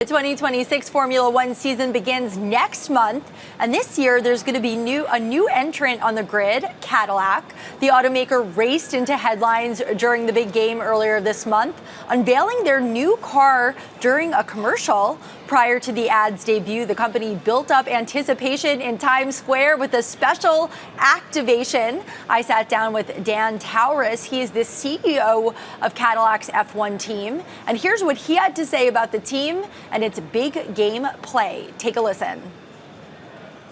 The 2026 Formula One season begins next month, and this year there's going to be a new entrant on the grid, Cadillac. The automaker raced into headlines during the big game earlier this month, unveiling their new car during a commercial. Prior to the ad's debut, the company built up anticipation in Times Square with a special activation. I sat down with Towriss. He is the CEO of Cadillac's F1 team, and here's what he had to say about the team and its big game play. Take a listen.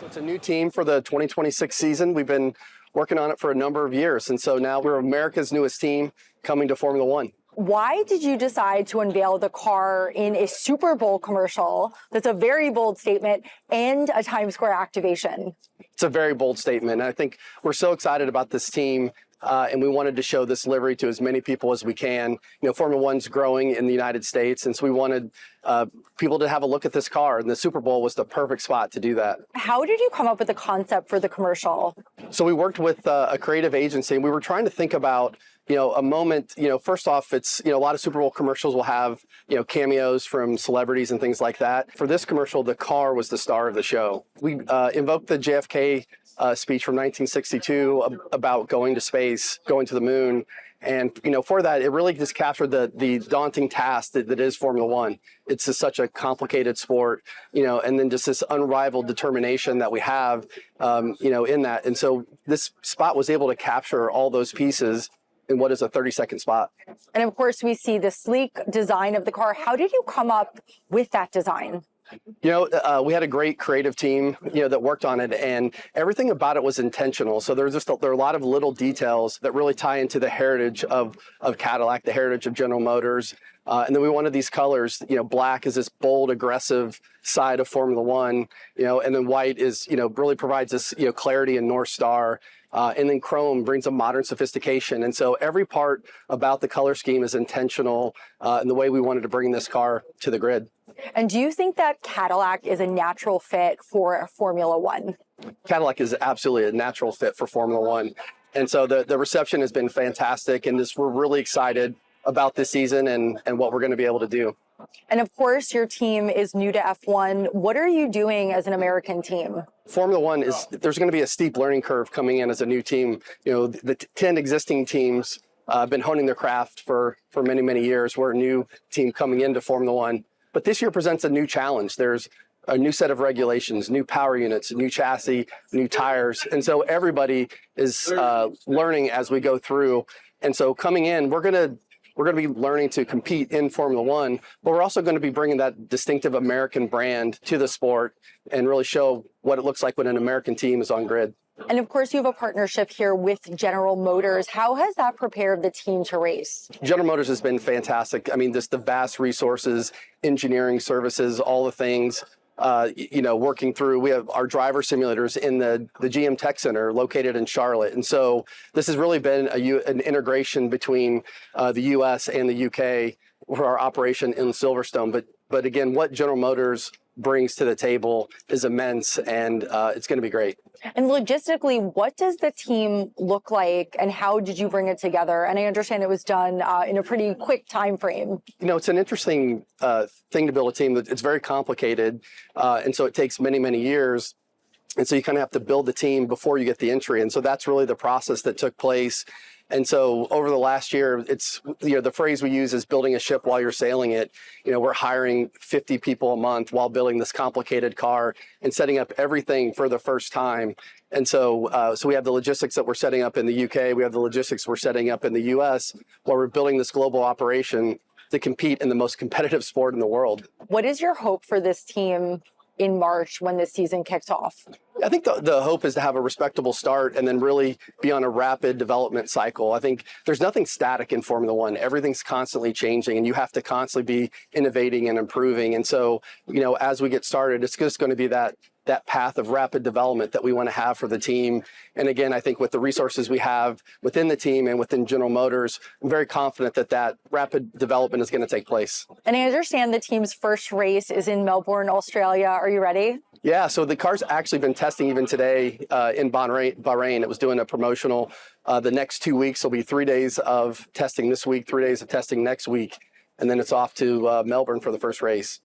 So it's a new team for the 2026 season. We've been working on it for a number of years, and so now we're America's newest team coming to Formula One. Why did you decide to unveil the car in a Super Bowl commercial? That's a very bold statement, and a Times Square activation. It's a very bold statement. I think we're so excited about this team, and we wanted to show this livery to as many people as we can. You know, Formula One's growing in the United States, and so we wanted people to have a look at this car, and the Super Bowl was the perfect spot to do that. How did you come up with the concept for the commercial? So we worked with a creative agency, and we were trying to think about a moment, first off, it's, a lot of Super Bowl commercials will have, cameos from celebrities and things like that. For this commercial, the car was the star of the show. We invoked the JFK speech from 1962 about going to space, going to the moon. And, for that, it really just captured the daunting task that is Formula One. It's just such a complicated sport, and then just this unrivaled determination that we have, in that. And so this spot was able to capture all those pieces in what is a 30-second spot. And of course, we see the sleek design of the car. How did you come up with that design? We had a great creative team, that worked on it, and everything about it was intentional. So there are a lot of little details that really tie into the heritage of Cadillac, the heritage of General Motors. And then we wanted these colors, black is this bold, aggressive side of Formula One, and then white is, really provides this, clarity and North Star. And then chrome brings a modern sophistication. And so every part about the color scheme is intentional in the way we wanted to bring this car to the grid. And do you think that Cadillac is a natural fit for Formula One? Cadillac is absolutely a natural fit for Formula One. And so the reception has been fantastic, and we're really excited about this season and what we're going to be able to do. And of course, your team is new to F1. What are you doing as an American team? Formula One there's going to be a steep learning curve coming in as a new team. The 10 existing teams have been honing their craft for many, many years. We're a new team coming into Formula One. But this year presents a new challenge. There's a new set of regulations, new power units, new chassis, new tires. And so everybody is learning as we go through. And so coming in, we're going to be learning to compete in Formula One, but we're also going to be bringing that distinctive American brand to the sport and really show what it looks like when an American team is on grid. And of course, you have a partnership here with General Motors. How has that prepared the team to race? General Motors has been fantastic. I mean, just the vast resources, engineering services, all the things, working through. We have our driver simulators in the GM Tech Center located in Charlotte. And so this has really been an integration between the U.S. and the U.K. for our operation in Silverstone. But again, what General Motors brings to the table is immense, and it's going to be great. And logistically, what does the team look like, and how did you bring it together? And I understand it was done in a pretty quick time frame. It's an interesting thing to build a team. It's very complicated, and so it takes many, many years. And so you kind of have to build the team before you get the entry. And so that's really the process that took place. And so over the last year, it's, the phrase we use is building a ship while you're sailing it. We're hiring 50 people a month while building this complicated car and setting up everything for the first time. And so we have the logistics that we're setting up in the UK. We have the logistics we're setting up in the US while we're building this global operation to compete in the most competitive sport in the world. What is your hope for this team in March when the season kicks off? I think the hope is to have a respectable start and then really be on a rapid development cycle. I think there's nothing static in Formula One. Everything's constantly changing, and you have to constantly be innovating and improving. And so, as we get started, it's just going to be that path of rapid development that we want to have for the team. And again, I think with the resources we have within the team and within General Motors, I'm very confident that rapid development is going to take place. And I understand the team's first race is in Melbourne, Australia. Are you ready? Yeah, so the car's actually been testing even today in Bahrain. It was doing a promotional. The next 2 weeks will be 3 days of testing this week, 3 days of testing next week, and then it's off to Melbourne for the first race.